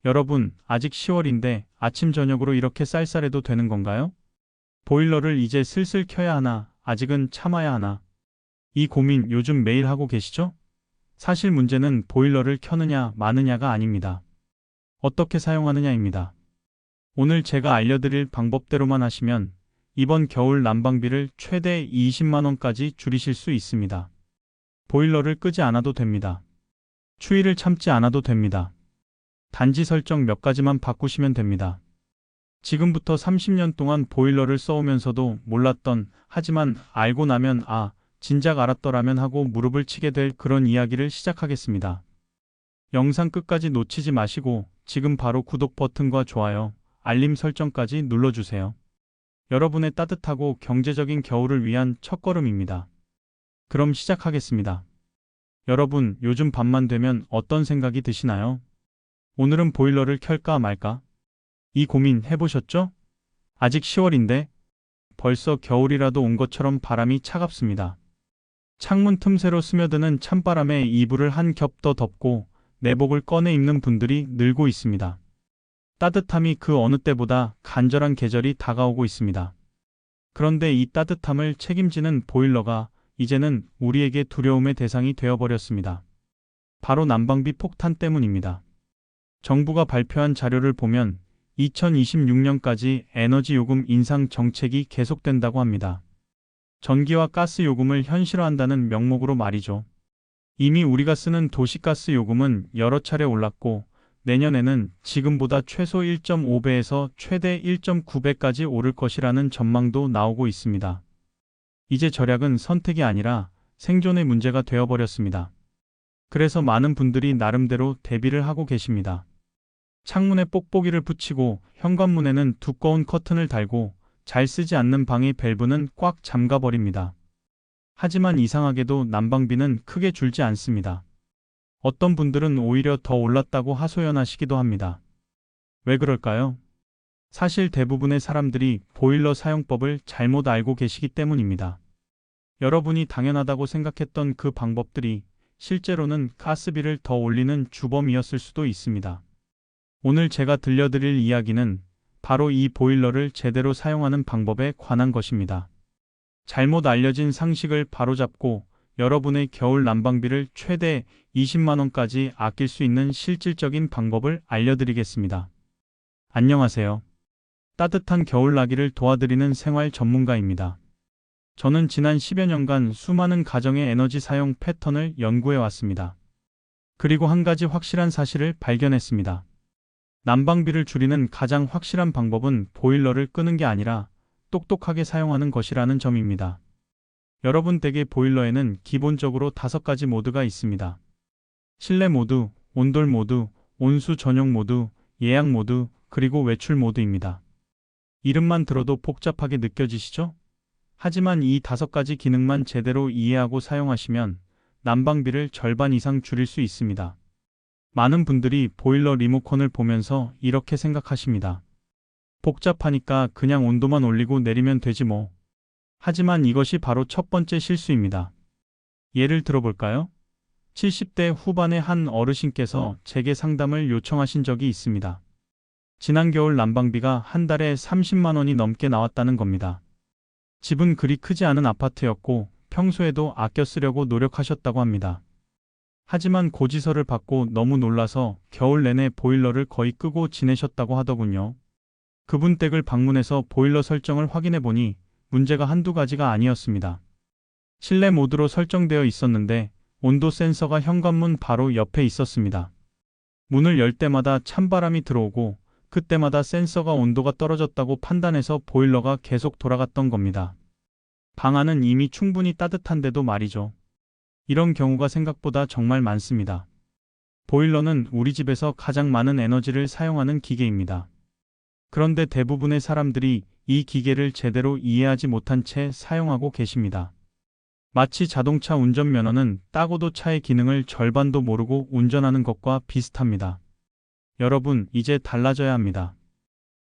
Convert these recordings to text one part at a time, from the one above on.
여러분, 아직 10월인데 아침 저녁으로 이렇게 쌀쌀해도 되는 건가요? 보일러를 이제 슬슬 켜야 하나, 아직은 참아야 하나. 이 고민 요즘 매일 하고 계시죠? 사실 문제는 보일러를 켜느냐 마느냐가 아닙니다. 어떻게 사용하느냐입니다. 오늘 제가 알려드릴 방법대로만 하시면 이번 겨울 난방비를 최대 20만 원까지 줄이실 수 있습니다. 보일러를 끄지 않아도 됩니다. 추위를 참지 않아도 됩니다. 단지 설정 몇 가지만 바꾸시면 됩니다. 지금부터 30년 동안 보일러를 써오면서도 몰랐던, 하지만 알고 나면 진작 알았더라면 하고 무릎을 치게 될 그런 이야기를 시작하겠습니다. 영상 끝까지 놓치지 마시고 지금 바로 구독 버튼과 좋아요, 알림 설정까지 눌러주세요. 여러분의 따뜻하고 경제적인 겨울을 위한 첫걸음입니다. 그럼 시작하겠습니다. 여러분, 요즘 밤만 되면 어떤 생각이 드시나요? 오늘은 보일러를 켤까 말까? 이 고민 해보셨죠? 아직 10월인데 벌써 겨울이라도 온 것처럼 바람이 차갑습니다. 창문 틈새로 스며드는 찬바람에 이불을 한 겹 더 덮고 내복을 꺼내 입는 분들이 늘고 있습니다. 따뜻함이 그 어느 때보다 간절한 계절이 다가오고 있습니다. 그런데 이 따뜻함을 책임지는 보일러가 이제는 우리에게 두려움의 대상이 되어버렸습니다. 바로 난방비 폭탄 때문입니다. 정부가 발표한 자료를 보면 2026년까지 에너지 요금 인상 정책이 계속된다고 합니다. 전기와 가스 요금을 현실화한다는 명목으로 말이죠. 이미 우리가 쓰는 도시가스 요금은 여러 차례 올랐고 내년에는 지금보다 최소 1.5배에서 최대 1.9배까지 오를 것이라는 전망도 나오고 있습니다. 이제 절약은 선택이 아니라 생존의 문제가 되어버렸습니다. 그래서 많은 분들이 나름대로 대비를 하고 계십니다. 창문에 뽁뽁이를 붙이고 현관문에는 두꺼운 커튼을 달고 잘 쓰지 않는 방의 밸브는 꽉 잠가버립니다. 하지만 이상하게도 난방비는 크게 줄지 않습니다. 어떤 분들은 오히려 더 올랐다고 하소연하시기도 합니다. 왜 그럴까요? 사실 대부분의 사람들이 보일러 사용법을 잘못 알고 계시기 때문입니다. 여러분이 당연하다고 생각했던 그 방법들이 실제로는 가스비를 더 올리는 주범이었을 수도 있습니다. 오늘 제가 들려드릴 이야기는 바로 이 보일러를 제대로 사용하는 방법에 관한 것입니다. 잘못 알려진 상식을 바로잡고 여러분의 겨울 난방비를 최대 20만 원까지 아낄 수 있는 실질적인 방법을 알려드리겠습니다. 안녕하세요. 따뜻한 겨울나기를 도와드리는 생활 전문가입니다. 저는 지난 10여 년간 수많은 가정의 에너지 사용 패턴을 연구해 왔습니다. 그리고 한 가지 확실한 사실을 발견했습니다. 난방비를 줄이는 가장 확실한 방법은 보일러를 끄는 게 아니라 똑똑하게 사용하는 것이라는 점입니다. 여러분 댁의 보일러에는 기본적으로 5가지 모드가 있습니다. 실내 모드, 온돌 모드, 온수 전용 모드, 예약 모드, 그리고 외출 모드입니다. 이름만 들어도 복잡하게 느껴지시죠? 하지만 이 5가지 기능만 제대로 이해하고 사용하시면 난방비를 절반 이상 줄일 수 있습니다. 많은 분들이 보일러 리모컨을 보면서 이렇게 생각하십니다. 복잡하니까 그냥 온도만 올리고 내리면 되지 뭐. 하지만 이것이 바로 첫 번째 실수입니다. 예를 들어볼까요? 70대 후반의 한 어르신께서 제게 상담을 요청하신 적이 있습니다. 지난 겨울 난방비가 한 달에 30만 원이 넘게 나왔다는 겁니다. 집은 그리 크지 않은 아파트였고 평소에도 아껴 쓰려고 노력하셨다고 합니다. 하지만 고지서를 받고 너무 놀라서 겨울 내내 보일러를 거의 끄고 지내셨다고 하더군요. 그분 댁을 방문해서 보일러 설정을 확인해 보니 문제가 한두 가지가 아니었습니다. 실내 모드로 설정되어 있었는데 온도 센서가 현관문 바로 옆에 있었습니다. 문을 열 때마다 찬바람이 들어오고 그때마다 센서가 온도가 떨어졌다고 판단해서 보일러가 계속 돌아갔던 겁니다. 방 안은 이미 충분히 따뜻한데도 말이죠. 이런 경우가 생각보다 정말 많습니다. 보일러는 우리 집에서 가장 많은 에너지를 사용하는 기계입니다. 그런데 대부분의 사람들이 이 기계를 제대로 이해하지 못한 채 사용하고 계십니다. 마치 자동차 운전면허는 따고도 차의 기능을 절반도 모르고 운전하는 것과 비슷합니다. 여러분, 이제 달라져야 합니다.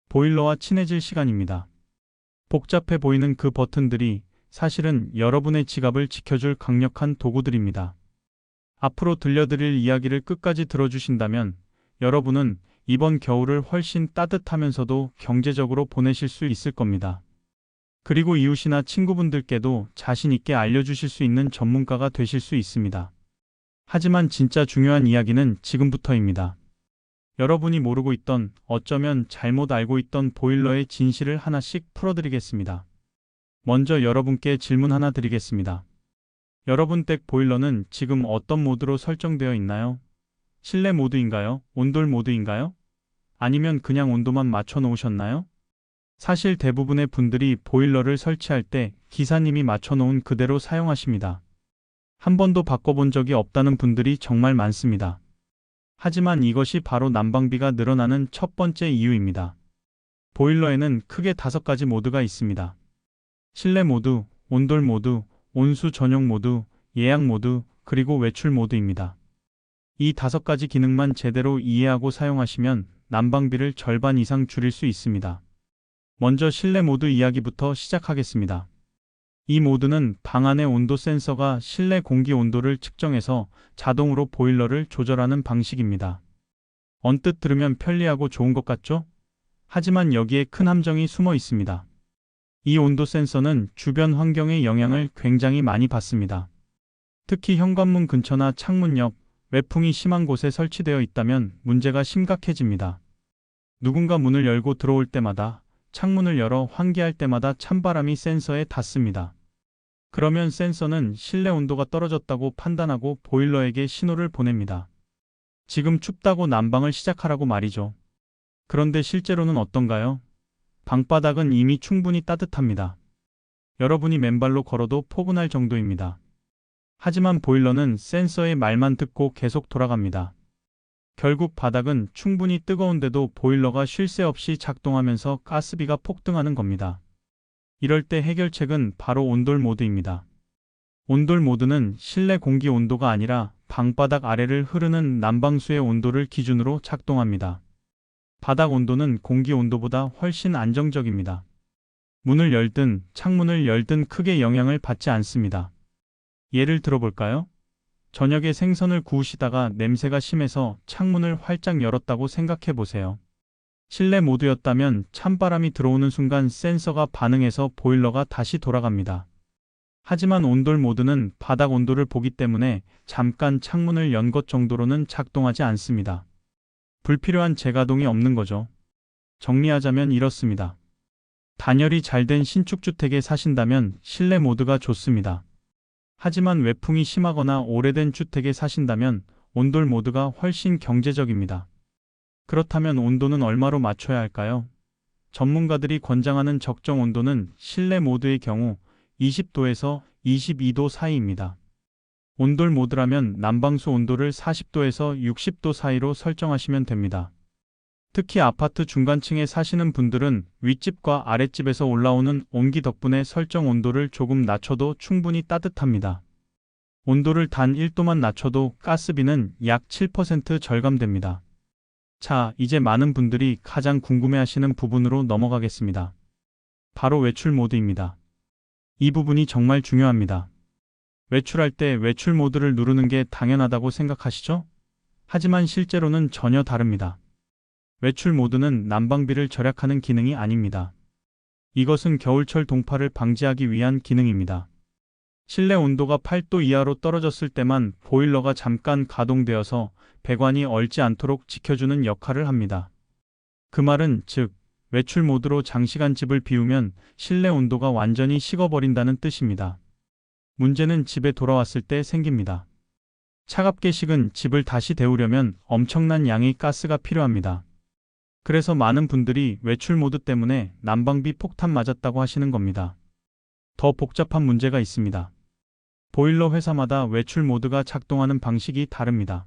보일러와 친해질 시간입니다. 복잡해 보이는 그 버튼들이 사실은 여러분의 지갑을 지켜줄 강력한 도구들입니다. 앞으로 들려드릴 이야기를 끝까지 들어주신다면 여러분은 이번 겨울을 훨씬 따뜻하면서도 경제적으로 보내실 수 있을 겁니다. 그리고 이웃이나 친구분들께도 자신 있게 알려주실 수 있는 전문가가 되실 수 있습니다. 하지만 진짜 중요한 이야기는 지금부터입니다. 여러분이 모르고 있던, 어쩌면 잘못 알고 있던 보일러의 진실을 하나씩 풀어드리겠습니다. 먼저 여러분께 질문 하나 드리겠습니다. 여러분 댁 보일러는 지금 어떤 모드로 설정되어 있나요? 실내 모드인가요? 온돌 모드인가요? 아니면 그냥 온도만 맞춰 놓으셨나요? 사실 대부분의 분들이 보일러를 설치할 때 기사님이 맞춰 놓은 그대로 사용하십니다. 한 번도 바꿔본 적이 없다는 분들이 정말 많습니다. 하지만 이것이 바로 난방비가 늘어나는 첫 번째 이유입니다. 보일러에는 크게 5가지 모드가 있습니다. 실내 모드, 온돌 모드, 온수 전용 모드, 예약 모드, 그리고 외출 모드입니다. 이 5가지 기능만 제대로 이해하고 사용하시면 난방비를 절반 이상 줄일 수 있습니다. 먼저 실내 모드 이야기부터 시작하겠습니다. 이 모드는 방 안의 온도 센서가 실내 공기 온도를 측정해서 자동으로 보일러를 조절하는 방식입니다. 언뜻 들으면 편리하고 좋은 것 같죠? 하지만 여기에 큰 함정이 숨어 있습니다. 이 온도 센서는 주변 환경의 영향을 굉장히 많이 받습니다. 특히 현관문 근처나 창문 옆, 외풍이 심한 곳에 설치되어 있다면 문제가 심각해집니다. 누군가 문을 열고 들어올 때마다, 창문을 열어 환기할 때마다 찬바람이 센서에 닿습니다. 그러면 센서는 실내 온도가 떨어졌다고 판단하고 보일러에게 신호를 보냅니다. 지금 춥다고 난방을 시작하라고 말이죠. 그런데 실제로는 어떤가요? 방바닥은 이미 충분히 따뜻합니다. 여러분이 맨발로 걸어도 포근할 정도입니다. 하지만 보일러는 센서의 말만 듣고 계속 돌아갑니다. 결국 바닥은 충분히 뜨거운데도 보일러가 쉴 새 없이 작동하면서 가스비가 폭등하는 겁니다. 이럴 때 해결책은 바로 온돌 모드입니다. 온돌 모드는 실내 공기 온도가 아니라 방바닥 아래를 흐르는 난방수의 온도를 기준으로 작동합니다. 바닥 온도는 공기 온도보다 훨씬 안정적입니다. 문을 열든 창문을 열든 크게 영향을 받지 않습니다. 예를 들어볼까요? 저녁에 생선을 구우시다가 냄새가 심해서 창문을 활짝 열었다고 생각해 보세요. 실내 모드였다면 찬바람이 들어오는 순간 센서가 반응해서 보일러가 다시 돌아갑니다. 하지만 온돌 모드는 바닥 온도를 보기 때문에 잠깐 창문을 연 것 정도로는 작동하지 않습니다. 불필요한 재가동이 없는 거죠. 정리하자면 이렇습니다. 단열이 잘된 신축주택에 사신다면 실내 모드가 좋습니다. 하지만 외풍이 심하거나 오래된 주택에 사신다면 온돌 모드가 훨씬 경제적입니다. 그렇다면 온도는 얼마로 맞춰야 할까요? 전문가들이 권장하는 적정 온도는 실내 모드의 경우 20도에서 22도 사이입니다. 온돌 모드라면 난방수 온도를 40도에서 60도 사이로 설정하시면 됩니다. 특히 아파트 중간층에 사시는 분들은 윗집과 아랫집에서 올라오는 온기 덕분에 설정 온도를 조금 낮춰도 충분히 따뜻합니다. 온도를 단 1도만 낮춰도 가스비는 약 7% 절감됩니다. 자, 이제 많은 분들이 가장 궁금해하시는 부분으로 넘어가겠습니다. 바로 외출 모드입니다. 이 부분이 정말 중요합니다. 외출할 때 외출 모드를 누르는 게 당연하다고 생각하시죠? 하지만 실제로는 전혀 다릅니다. 외출 모드는 난방비를 절약하는 기능이 아닙니다. 이것은 겨울철 동파를 방지하기 위한 기능입니다. 실내 온도가 8도 이하로 떨어졌을 때만 보일러가 잠깐 가동되어서 배관이 얼지 않도록 지켜주는 역할을 합니다. 그 말은 즉, 외출 모드로 장시간 집을 비우면 실내 온도가 완전히 식어버린다는 뜻입니다. 문제는 집에 돌아왔을 때 생깁니다. 차갑게 식은 집을 다시 데우려면 엄청난 양의 가스가 필요합니다. 그래서 많은 분들이 외출 모드 때문에 난방비 폭탄 맞았다고 하시는 겁니다. 더 복잡한 문제가 있습니다. 보일러 회사마다 외출 모드가 작동하는 방식이 다릅니다.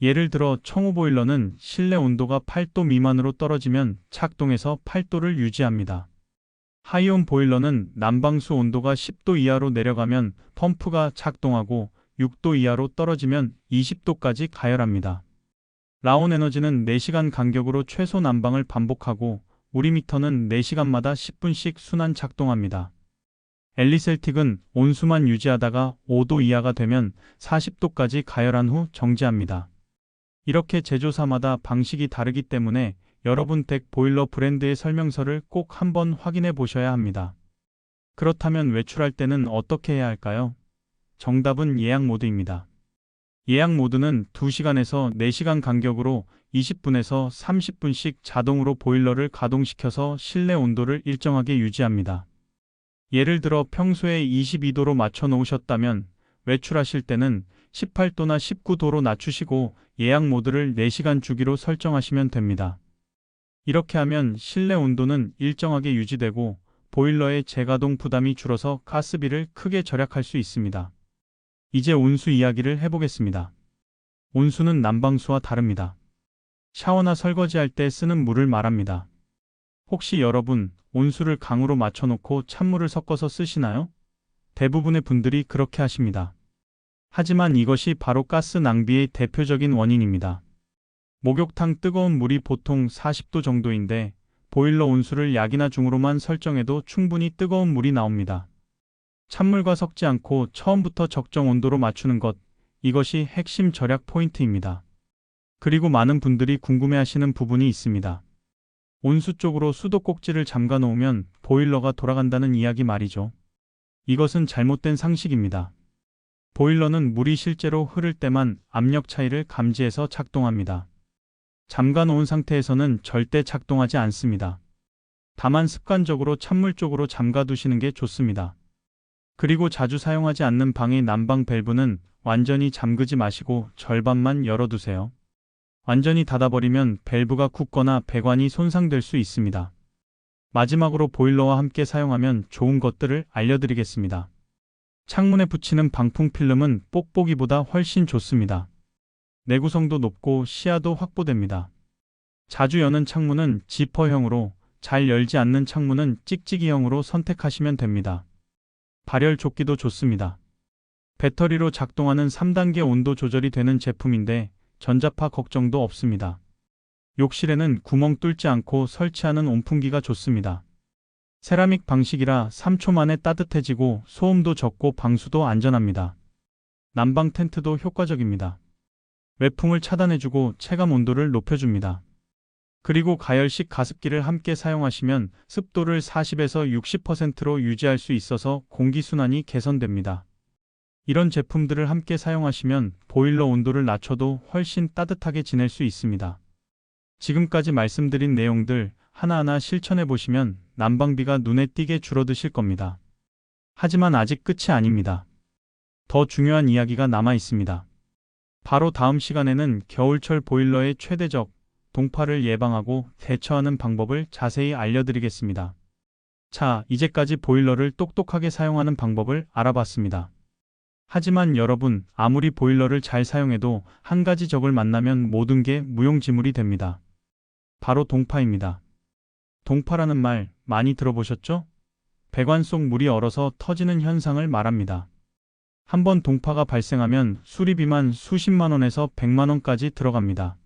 예를 들어 청우 보일러는 실내 온도가 8도 미만으로 떨어지면 작동해서 8도를 유지합니다. 하이온 보일러는 난방수 온도가 10도 이하로 내려가면 펌프가 작동하고 6도 이하로 떨어지면 20도까지 가열합니다. 라온 에너지는 4시간 간격으로 최소 난방을 반복하고 우리 미터는 4시간마다 10분씩 순환 작동합니다. 엘리셀틱은 온수만 유지하다가 5도 이하가 되면 40도까지 가열한 후 정지합니다. 이렇게 제조사마다 방식이 다르기 때문에 여러분 댁 보일러 브랜드의 설명서를 꼭 한번 확인해 보셔야 합니다. 그렇다면 외출할 때는 어떻게 해야 할까요? 정답은 예약 모드입니다. 예약 모드는 2시간에서 4시간 간격으로 20분에서 30분씩 자동으로 보일러를 가동시켜서 실내 온도를 일정하게 유지합니다. 예를 들어 평소에 22도로 맞춰 놓으셨다면 외출하실 때는 18도나 19도로 낮추시고 예약 모드를 4시간 주기로 설정하시면 됩니다. 이렇게 하면 실내 온도는 일정하게 유지되고 보일러의 재가동 부담이 줄어서 가스비를 크게 절약할 수 있습니다. 이제 온수 이야기를 해보겠습니다. 온수는 난방수와 다릅니다. 샤워나 설거지할 때 쓰는 물을 말합니다. 혹시 여러분 온수를 강으로 맞춰놓고 찬물을 섞어서 쓰시나요? 대부분의 분들이 그렇게 하십니다. 하지만 이것이 바로 가스 낭비의 대표적인 원인입니다. 목욕탕 뜨거운 물이 보통 40도 정도인데 보일러 온수를 약이나 중으로만 설정해도 충분히 뜨거운 물이 나옵니다. 찬물과 섞지 않고 처음부터 적정 온도로 맞추는 것, 이것이 핵심 절약 포인트입니다. 그리고 많은 분들이 궁금해하시는 부분이 있습니다. 온수 쪽으로 수도꼭지를 잠가 놓으면 보일러가 돌아간다는 이야기 말이죠. 이것은 잘못된 상식입니다. 보일러는 물이 실제로 흐를 때만 압력 차이를 감지해서 작동합니다. 잠가 놓은 상태에서는 절대 작동하지 않습니다. 다만 습관적으로 찬물 쪽으로 잠가 두시는 게 좋습니다. 그리고 자주 사용하지 않는 방의 난방 밸브는 완전히 잠그지 마시고 절반만 열어두세요. 완전히 닫아버리면 밸브가 굳거나 배관이 손상될 수 있습니다. 마지막으로 보일러와 함께 사용하면 좋은 것들을 알려드리겠습니다. 창문에 붙이는 방풍 필름은 뽁뽁이보다 훨씬 좋습니다. 내구성도 높고 시야도 확보됩니다. 자주 여는 창문은 지퍼형으로, 잘 열지 않는 창문은 찍찍이형으로 선택하시면 됩니다. 발열 조끼도 좋습니다. 배터리로 작동하는 3단계 온도 조절이 되는 제품인데 전자파 걱정도 없습니다. 욕실에는 구멍 뚫지 않고 설치하는 온풍기가 좋습니다. 세라믹 방식이라 3초 만에 따뜻해지고 소음도 적고 방수도 안전합니다. 난방 텐트도 효과적입니다. 외풍을 차단해주고 체감 온도를 높여줍니다. 그리고 가열식 가습기를 함께 사용하시면 습도를 40에서 60%로 유지할 수 있어서 공기순환이 개선됩니다. 이런 제품들을 함께 사용하시면 보일러 온도를 낮춰도 훨씬 따뜻하게 지낼 수 있습니다. 지금까지 말씀드린 내용들 하나하나 실천해 보시면 난방비가 눈에 띄게 줄어드실 겁니다. 하지만 아직 끝이 아닙니다. 더 중요한 이야기가 남아 있습니다. 바로 다음 시간에는 겨울철 보일러의 최대적 동파를 예방하고 대처하는 방법을 자세히 알려드리겠습니다. 자, 이제까지 보일러를 똑똑하게 사용하는 방법을 알아봤습니다. 하지만 여러분, 아무리 보일러를 잘 사용해도 한 가지 적을 만나면 모든 게 무용지물이 됩니다. 바로 동파입니다. 동파라는 말 많이 들어보셨죠? 배관 속 물이 얼어서 터지는 현상을 말합니다. 한번 동파가 발생하면 수리비만 수십만 원에서 100만 원까지 들어갑니다.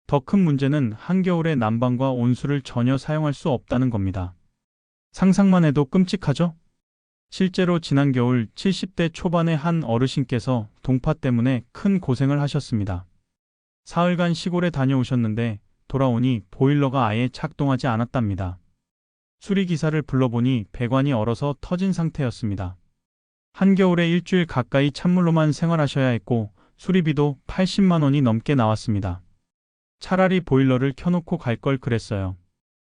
더 큰 문제는 한겨울에 난방과 온수를 전혀 사용할 수 없다는 겁니다. 상상만 해도 끔찍하죠? 실제로 지난 겨울 70대 초반의 한 어르신께서 동파 때문에 큰 고생을 하셨습니다. 사흘간 시골에 다녀오셨는데 돌아오니 보일러가 아예 작동하지 않았답니다. 수리기사를 불러보니 배관이 얼어서 터진 상태였습니다. 한겨울에 일주일 가까이 찬물로만 생활하셔야 했고 수리비도 80만 원이 넘게 나왔습니다. 차라리 보일러를 켜놓고 갈 걸 그랬어요.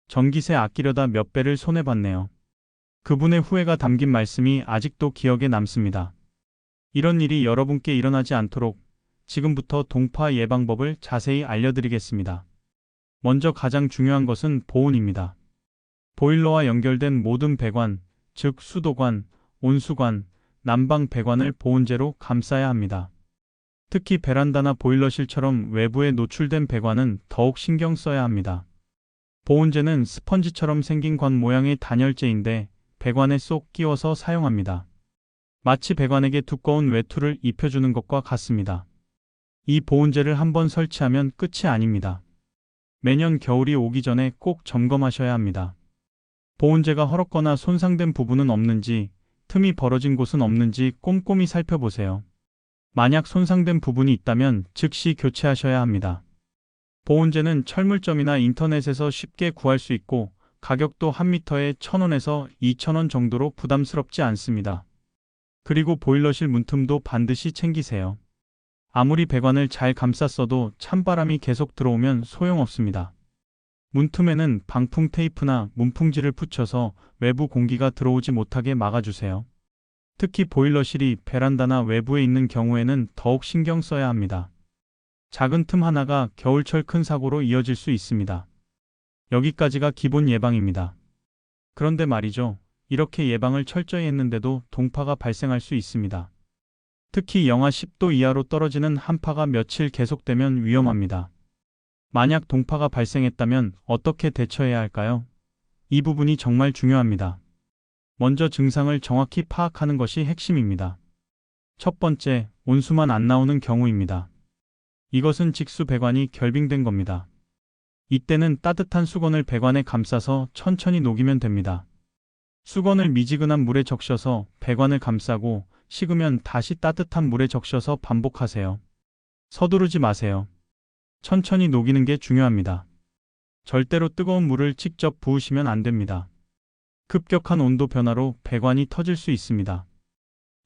전기세 아끼려다 몇 배를 손해봤네요. 그분의 후회가 담긴 말씀이 아직도 기억에 남습니다. 이런 일이 여러분께 일어나지 않도록 지금부터 동파 예방법을 자세히 알려드리겠습니다. 먼저 가장 중요한 것은 보온입니다. 보일러와 연결된 모든 배관, 즉 수도관, 온수관, 난방 배관을 보온재로 감싸야 합니다. 특히 베란다나 보일러실처럼 외부에 노출된 배관은 더욱 신경 써야 합니다. 보온재는 스펀지처럼 생긴 관 모양의 단열재인데 배관에 쏙 끼워서 사용합니다. 마치 배관에게 두꺼운 외투를 입혀주는 것과 같습니다. 이 보온재를 한번 설치하면 끝이 아닙니다. 매년 겨울이 오기 전에 꼭 점검하셔야 합니다. 보온재가 헐었거나 손상된 부분은 없는지, 틈이 벌어진 곳은 없는지 꼼꼼히 살펴보세요. 만약 손상된 부분이 있다면 즉시 교체하셔야 합니다. 보온재는 철물점이나 인터넷에서 쉽게 구할 수 있고 가격도 1m에 1,000원에서 2,000원 정도로 부담스럽지 않습니다. 그리고 보일러실 문틈도 반드시 챙기세요. 아무리 배관을 잘 감쌌어도 찬바람이 계속 들어오면 소용없습니다. 문틈에는 방풍 테이프나 문풍지를 붙여서 외부 공기가 들어오지 못하게 막아주세요. 특히 보일러실이 베란다나 외부에 있는 경우에는 더욱 신경 써야 합니다. 작은 틈 하나가 겨울철 큰 사고로 이어질 수 있습니다. 여기까지가 기본 예방입니다. 그런데 말이죠. 이렇게 예방을 철저히 했는데도 동파가 발생할 수 있습니다. 특히 영하 10도 이하로 떨어지는 한파가 며칠 계속되면 위험합니다. 만약 동파가 발생했다면 어떻게 대처해야 할까요? 이 부분이 정말 중요합니다. 먼저 증상을 정확히 파악하는 것이 핵심입니다. 첫 번째, 온수만 안 나오는 경우입니다. 이것은 직수 배관이 결빙된 겁니다. 이때는 따뜻한 수건을 배관에 감싸서 천천히 녹이면 됩니다. 수건을 미지근한 물에 적셔서 배관을 감싸고 식으면 다시 따뜻한 물에 적셔서 반복하세요. 서두르지 마세요. 천천히 녹이는 게 중요합니다. 절대로 뜨거운 물을 직접 부으시면 안 됩니다. 급격한 온도 변화로 배관이 터질 수 있습니다.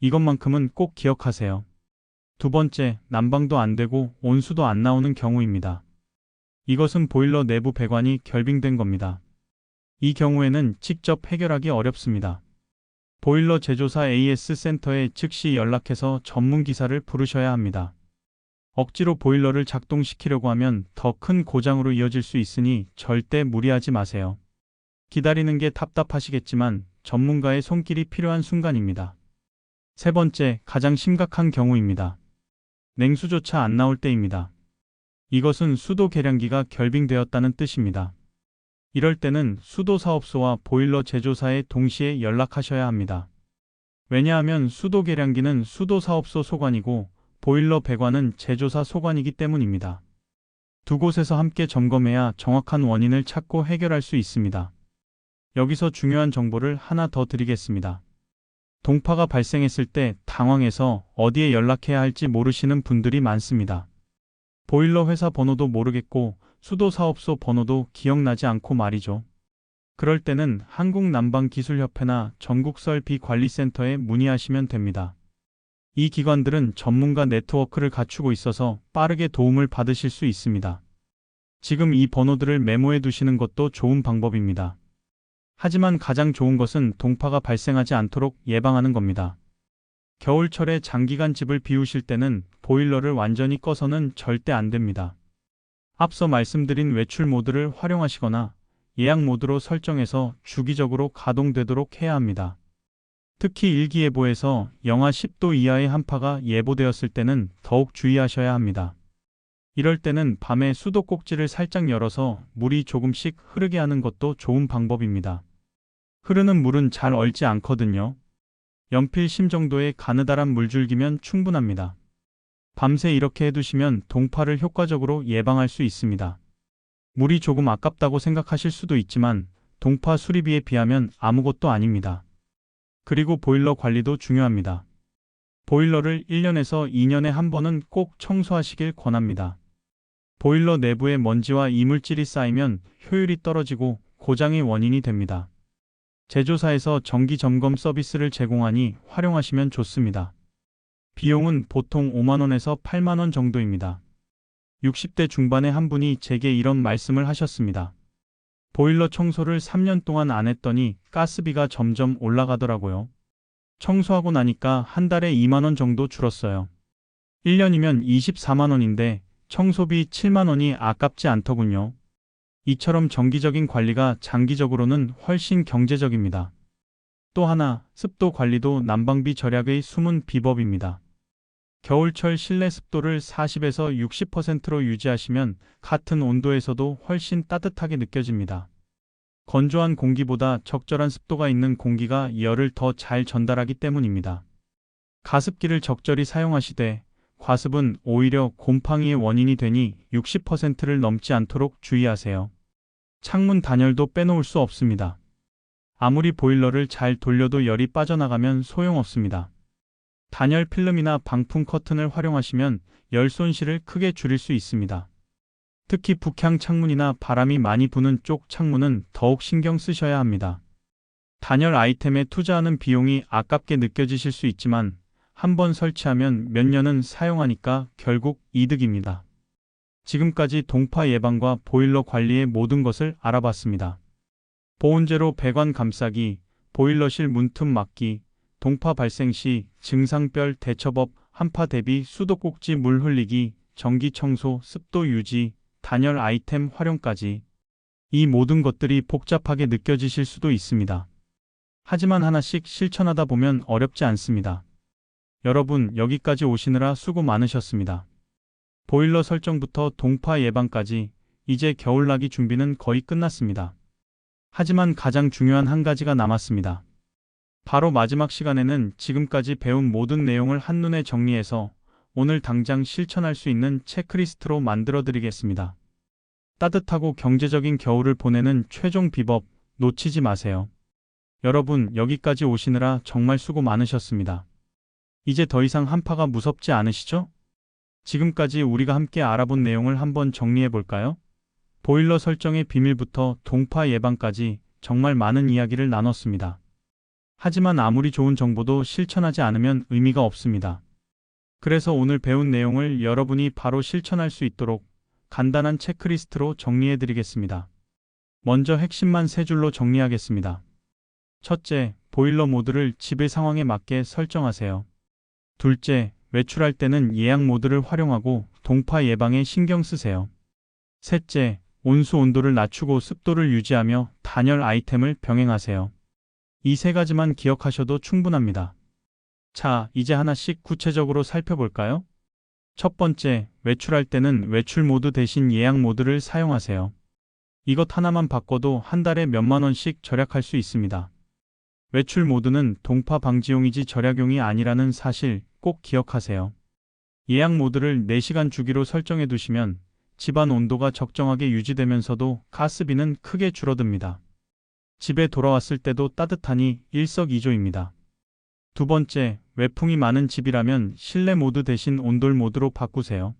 이것만큼은 꼭 기억하세요. 두 번째, 난방도 안 되고 온수도 안 나오는 경우입니다. 이것은 보일러 내부 배관이 결빙된 겁니다. 이 경우에는 직접 해결하기 어렵습니다. 보일러 제조사 AS 센터에 즉시 연락해서 전문 기사를 부르셔야 합니다. 억지로 보일러를 작동시키려고 하면 더 큰 고장으로 이어질 수 있으니 절대 무리하지 마세요. 기다리는 게 답답하시겠지만 전문가의 손길이 필요한 순간입니다. 세 번째, 가장 심각한 경우입니다. 냉수조차 안 나올 때입니다. 이것은 수도 계량기가 결빙되었다는 뜻입니다. 이럴 때는 수도사업소와 보일러 제조사에 동시에 연락하셔야 합니다. 왜냐하면 수도 계량기는 수도사업소 소관이고 보일러 배관은 제조사 소관이기 때문입니다. 두 곳에서 함께 점검해야 정확한 원인을 찾고 해결할 수 있습니다. 여기서 중요한 정보를 하나 더 드리겠습니다. 동파가 발생했을 때 당황해서 어디에 연락해야 할지 모르시는 분들이 많습니다. 보일러 회사 번호도 모르겠고 수도사업소 번호도 기억나지 않고 말이죠. 그럴 때는 한국난방기술협회나 전국설비관리센터에 문의하시면 됩니다. 이 기관들은 전문가 네트워크를 갖추고 있어서 빠르게 도움을 받으실 수 있습니다. 지금 이 번호들을 메모해 두시는 것도 좋은 방법입니다. 하지만 가장 좋은 것은 동파가 발생하지 않도록 예방하는 겁니다. 겨울철에 장기간 집을 비우실 때는 보일러를 완전히 꺼서는 절대 안 됩니다. 앞서 말씀드린 외출 모드를 활용하시거나 예약 모드로 설정해서 주기적으로 가동되도록 해야 합니다. 특히 일기예보에서 영하 10도 이하의 한파가 예보되었을 때는 더욱 주의하셔야 합니다. 이럴 때는 밤에 수도꼭지를 살짝 열어서 물이 조금씩 흐르게 하는 것도 좋은 방법입니다. 흐르는 물은 잘 얼지 않거든요. 연필 심 정도의 가느다란 물줄기면 충분합니다. 밤새 이렇게 해두시면 동파를 효과적으로 예방할 수 있습니다. 물이 조금 아깝다고 생각하실 수도 있지만 동파 수리비에 비하면 아무것도 아닙니다. 그리고 보일러 관리도 중요합니다. 보일러를 1년에서 2년에 한 번은 꼭 청소하시길 권합니다. 보일러 내부에 먼지와 이물질이 쌓이면 효율이 떨어지고 고장의 원인이 됩니다. 제조사에서 정기 점검 서비스를 제공하니 활용하시면 좋습니다. 비용은 보통 5만원에서 8만원 정도입니다. 60대 중반의 한 분이 제게 이런 말씀을 하셨습니다. 보일러 청소를 3년 동안 안 했더니 가스비가 점점 올라가더라고요. 청소하고 나니까 한 달에 2만원 정도 줄었어요. 1년이면 24만원인데 청소비 7만원이 아깝지 않더군요. 이처럼 정기적인 관리가 장기적으로는 훨씬 경제적입니다. 또 하나, 습도 관리도 난방비 절약의 숨은 비법입니다. 겨울철 실내 습도를 40에서 60%로 유지하시면 같은 온도에서도 훨씬 따뜻하게 느껴집니다. 건조한 공기보다 적절한 습도가 있는 공기가 열을 더 잘 전달하기 때문입니다. 가습기를 적절히 사용하시되 과습은 오히려 곰팡이의 원인이 되니 60%를 넘지 않도록 주의하세요. 창문 단열도 빼놓을 수 없습니다. 아무리 보일러를 잘 돌려도 열이 빠져나가면 소용없습니다. 단열 필름이나 방풍 커튼을 활용하시면 열 손실을 크게 줄일 수 있습니다. 특히 북향 창문이나 바람이 많이 부는 쪽 창문은 더욱 신경 쓰셔야 합니다. 단열 아이템에 투자하는 비용이 아깝게 느껴지실 수 있지만 한번 설치하면 몇 년은 사용하니까 결국 이득입니다. 지금까지 동파 예방과 보일러 관리의 모든 것을 알아봤습니다. 보온재로 배관 감싸기, 보일러실 문틈 막기, 동파 발생 시 증상별 대처법, 한파 대비 수도꼭지 물 흘리기, 전기 청소, 습도 유지, 단열 아이템 활용까지. 이 모든 것들이 복잡하게 느껴지실 수도 있습니다. 하지만 하나씩 실천하다 보면 어렵지 않습니다. 여러분, 여기까지 오시느라 수고 많으셨습니다. 보일러 설정부터 동파 예방까지 이제 겨울나기 준비는 거의 끝났습니다. 하지만 가장 중요한 한 가지가 남았습니다. 바로 마지막 시간에는 지금까지 배운 모든 내용을 한눈에 정리해서 오늘 당장 실천할 수 있는 체크리스트로 만들어 드리겠습니다. 따뜻하고 경제적인 겨울을 보내는 최종 비법 놓치지 마세요. 여러분, 여기까지 오시느라 정말 수고 많으셨습니다. 이제 더 이상 한파가 무섭지 않으시죠? 지금까지 우리가 함께 알아본 내용을 한번 정리해 볼까요? 보일러 설정의 비밀부터 동파 예방까지 정말 많은 이야기를 나눴습니다. 하지만 아무리 좋은 정보도 실천하지 않으면 의미가 없습니다. 그래서 오늘 배운 내용을 여러분이 바로 실천할 수 있도록 간단한 체크리스트로 정리해 드리겠습니다. 먼저 핵심만 세 줄로 정리하겠습니다. 첫째, 보일러 모드를 집의 상황에 맞게 설정하세요. 둘째, 외출할 때는 예약 모드를 활용하고 동파 예방에 신경 쓰세요. 셋째, 온수 온도를 낮추고 습도를 유지하며 단열 아이템을 병행하세요. 이 세 가지만 기억하셔도 충분합니다. 자, 이제 하나씩 구체적으로 살펴볼까요? 첫 번째, 외출할 때는 외출 모드 대신 예약 모드를 사용하세요. 이것 하나만 바꿔도 한 달에 몇만 원씩 절약할 수 있습니다. 외출 모드는 동파 방지용이지 절약용이 아니라는 사실 꼭 기억하세요. 예약 모드를 4시간 주기로 설정해 두시면 집안 온도가 적정하게 유지되면서도 가스비는 크게 줄어듭니다. 집에 돌아왔을 때도 따뜻하니 일석이조입니다. 두 번째, 외풍이 많은 집이라면 실내 모드 대신 온돌 모드로 바꾸세요.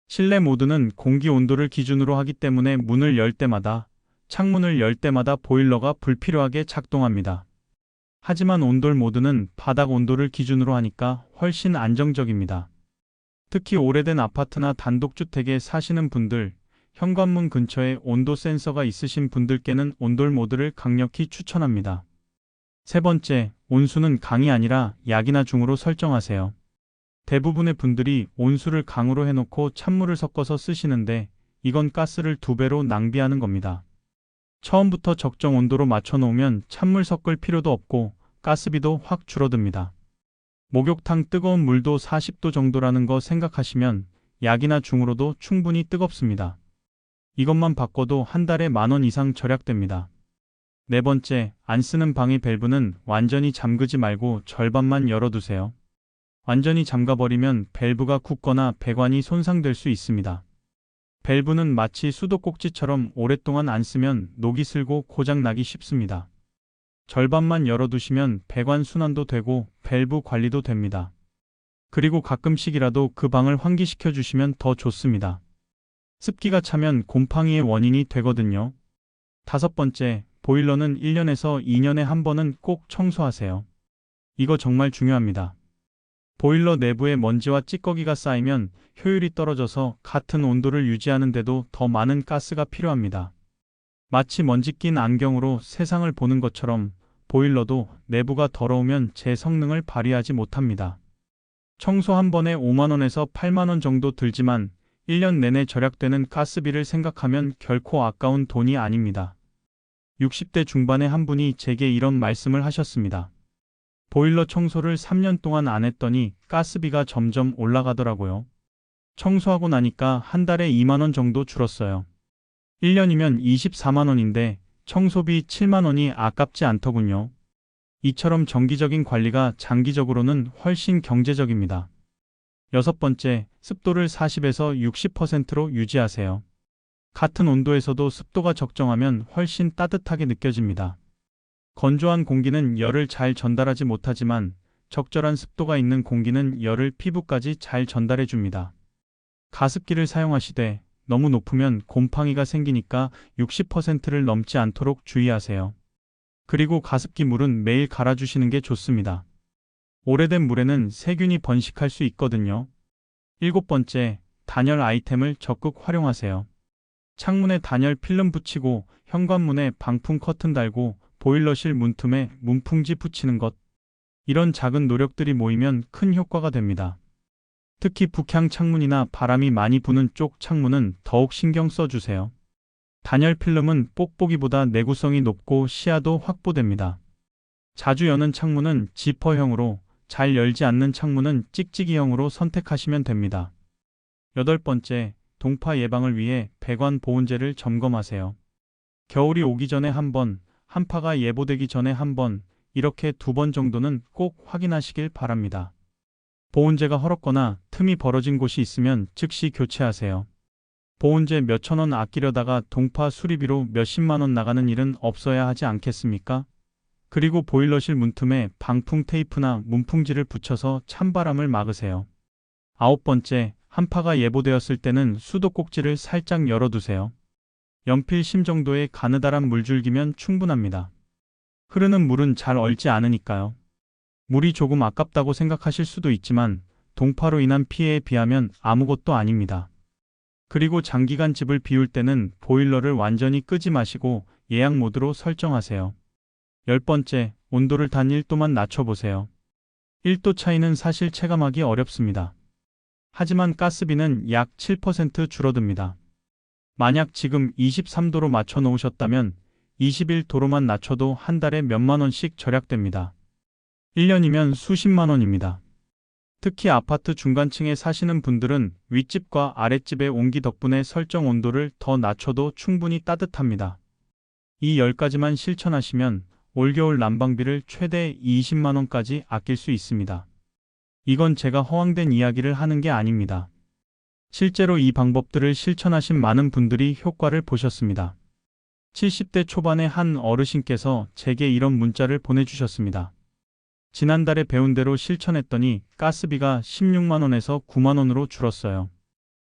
실내 모드는 공기 온도를 기준으로 하기 때문에 문을 열 때마다, 창문을 열 때마다 보일러가 불필요하게 작동합니다. 하지만 온돌 모드는 바닥 온도를 기준으로 하니까 훨씬 안정적입니다. 특히 오래된 아파트나 단독주택에 사시는 분들, 현관문 근처에 온도 센서가 있으신 분들께는 온돌 모드를 강력히 추천합니다. 세 번째, 온수는 강이 아니라 약이나 중으로 설정하세요. 대부분의 분들이 온수를 강으로 해놓고 찬물을 섞어서 쓰시는데 이건 가스를 2배로 낭비하는 겁니다. 처음부터 적정 온도로 맞춰놓으면 찬물 섞을 필요도 없고 가스비도 확 줄어듭니다. 목욕탕 뜨거운 물도 40도 정도라는 거 생각하시면 약이나 중으로도 충분히 뜨겁습니다. 이것만 바꿔도 한 달에 10,000원 이상 절약됩니다. 네 번째, 안 쓰는 방의 밸브는 완전히 잠그지 말고 절반만 열어두세요. 완전히 잠가버리면 밸브가 굳거나 배관이 손상될 수 있습니다. 밸브는 마치 수도꼭지처럼 오랫동안 안 쓰면 녹이 슬고 고장나기 쉽습니다. 절반만 열어두시면 배관 순환도 되고 밸브 관리도 됩니다. 그리고 가끔씩이라도 그 방을 환기시켜 주시면 더 좋습니다. 습기가 차면 곰팡이의 원인이 되거든요. 다섯 번째, 보일러는 1년에서 2년에 한 번은 꼭 청소하세요. 이거 정말 중요합니다. 보일러 내부에 먼지와 찌꺼기가 쌓이면 효율이 떨어져서 같은 온도를 유지하는데도 더 많은 가스가 필요합니다. 마치 먼지 낀 안경으로 세상을 보는 것처럼 보일러도 내부가 더러우면 제 성능을 발휘하지 못합니다. 청소 한 번에 5만 원에서 8만 원 정도 들지만 1년 내내 절약되는 가스비를 생각하면 결코 아까운 돈이 아닙니다. 60대 중반의 한 분이 제게 이런 말씀을 하셨습니다. 보일러 청소를 3년 동안 안 했더니 가스비가 점점 올라가더라고요. 청소하고 나니까 한 달에 2만 원 정도 줄었어요. 1년이면 24만 원인데 청소비 7만 원이 아깝지 않더군요. 이처럼 정기적인 관리가 장기적으로는 훨씬 경제적입니다. 여섯 번째, 습도를 40에서 60%로 유지하세요. 같은 온도에서도 습도가 적정하면 훨씬 따뜻하게 느껴집니다. 건조한 공기는 열을 잘 전달하지 못하지만 적절한 습도가 있는 공기는 열을 피부까지 잘 전달해 줍니다. 가습기를 사용하시되 너무 높으면 곰팡이가 생기니까 60%를 넘지 않도록 주의하세요. 그리고 가습기 물은 매일 갈아주시는 게 좋습니다. 오래된 물에는 세균이 번식할 수 있거든요. 7번째, 단열 아이템을 적극 활용하세요. 창문에 단열 필름 붙이고 현관문에 방풍 커튼 달고 보일러실 문틈에 문풍지 붙이는 것. 이런 작은 노력들이 모이면 큰 효과가 됩니다. 특히 북향 창문이나 바람이 많이 부는 쪽 창문은 더욱 신경 써주세요. 단열 필름은 뽁뽁이보다 내구성이 높고 시야도 확보됩니다. 자주 여는 창문은 지퍼형으로, 잘 열지 않는 창문은 찍찍이형으로 선택하시면 됩니다. 8번째, 동파 예방을 위해 배관 보온재를 점검하세요. 겨울이 오기 전에 한 번, 한파가 예보되기 전에 한 번, 이렇게 2번 정도는 꼭 확인하시길 바랍니다. 보온재가 헐었거나 틈이 벌어진 곳이 있으면 즉시 교체하세요. 보온재 몇천 원 아끼려다가 동파 수리비로 몇십만 원 나가는 일은 없어야 하지 않겠습니까? 그리고 보일러실 문틈에 방풍 테이프나 문풍지를 붙여서 찬바람을 막으세요. 9번째, 한파가 예보되었을 때는 수도꼭지를 살짝 열어두세요. 연필 심 정도의 가느다란 물줄기면 충분합니다. 흐르는 물은 잘 얼지 않으니까요. 물이 조금 아깝다고 생각하실 수도 있지만 동파로 인한 피해에 비하면 아무것도 아닙니다. 그리고 장기간 집을 비울 때는 보일러를 완전히 끄지 마시고 예약 모드로 설정하세요. 10번째, 온도를 단 1도만 낮춰보세요. 1도 차이는 사실 체감하기 어렵습니다. 하지만 가스비는 약 7% 줄어듭니다. 만약 지금 23도로 맞춰 놓으셨다면 21도로만 낮춰도 한 달에 몇만 원씩 절약됩니다. 1년이면 수십만 원입니다. 특히 아파트 중간층에 사시는 분들은 윗집과 아랫집의 온기 덕분에 설정 온도를 더 낮춰도 충분히 따뜻합니다. 이 10가지만 실천하시면 올겨울 난방비를 최대 20만 원까지 아낄 수 있습니다. 이건 제가 허황된 이야기를 하는 게 아닙니다. 실제로 이 방법들을 실천하신 많은 분들이 효과를 보셨습니다. 70대 초반의 한 어르신께서 제게 이런 문자를 보내주셨습니다. 지난달에 배운 대로 실천했더니 가스비가 16만 원에서 9만 원으로 줄었어요.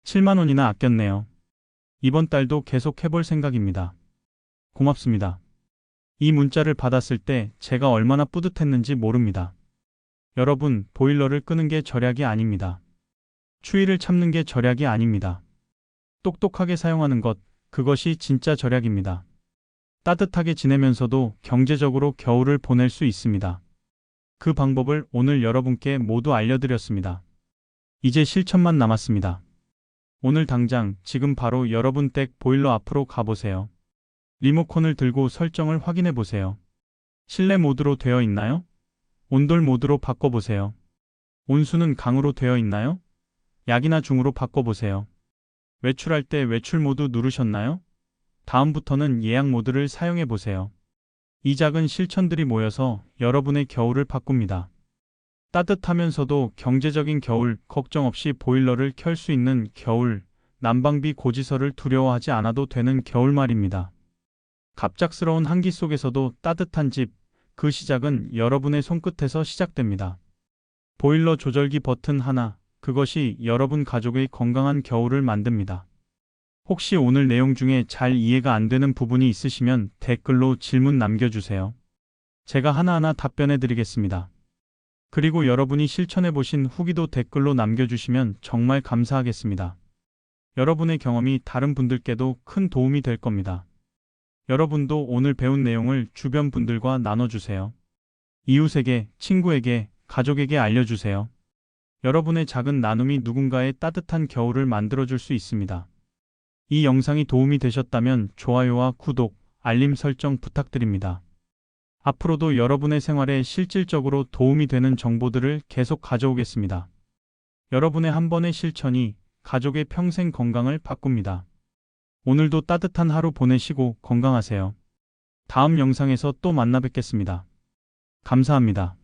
7만 원이나 아꼈네요. 이번 달도 계속 해볼 생각입니다. 고맙습니다. 이 문자를 받았을 때 제가 얼마나 뿌듯했는지 모릅니다. 여러분, 보일러를 끄는 게 절약이 아닙니다. 추위를 참는 게 절약이 아닙니다. 똑똑하게 사용하는 것, 그것이 진짜 절약입니다. 따뜻하게 지내면서도 경제적으로 겨울을 보낼 수 있습니다. 그 방법을 오늘 여러분께 모두 알려드렸습니다. 이제 실천만 남았습니다. 오늘 당장 지금 바로 여러분 댁 보일러 앞으로 가보세요. 리모컨을 들고 설정을 확인해 보세요. 실내 모드로 되어 있나요? 온돌 모드로 바꿔보세요. 온수는 강으로 되어 있나요? 약이나 중으로 바꿔보세요. 외출할 때 외출 모드 누르셨나요? 다음부터는 예약 모드를 사용해 보세요. 이 작은 실천들이 모여서 여러분의 겨울을 바꿉니다. 따뜻하면서도 경제적인 겨울, 걱정 없이 보일러를 켤 수 있는 겨울, 난방비 고지서를 두려워하지 않아도 되는 겨울 말입니다. 갑작스러운 한기 속에서도 따뜻한 집, 그 시작은 여러분의 손끝에서 시작됩니다. 보일러 조절기 버튼 하나, 그것이 여러분 가족의 건강한 겨울을 만듭니다. 혹시 오늘 내용 중에 잘 이해가 안 되는 부분이 있으시면 댓글로 질문 남겨주세요. 제가 하나하나 답변해 드리겠습니다. 그리고 여러분이 실천해 보신 후기도 댓글로 남겨주시면 정말 감사하겠습니다. 여러분의 경험이 다른 분들께도 큰 도움이 될 겁니다. 여러분도 오늘 배운 내용을 주변 분들과 나눠주세요. 이웃에게, 친구에게, 가족에게 알려주세요. 여러분의 작은 나눔이 누군가의 따뜻한 겨울을 만들어줄 수 있습니다. 이 영상이 도움이 되셨다면 좋아요와 구독, 알림 설정 부탁드립니다. 앞으로도 여러분의 생활에 실질적으로 도움이 되는 정보들을 계속 가져오겠습니다. 여러분의 한 번의 실천이 가족의 평생 건강을 바꿉니다. 오늘도 따뜻한 하루 보내시고 건강하세요. 다음 영상에서 또 만나 뵙겠습니다. 감사합니다.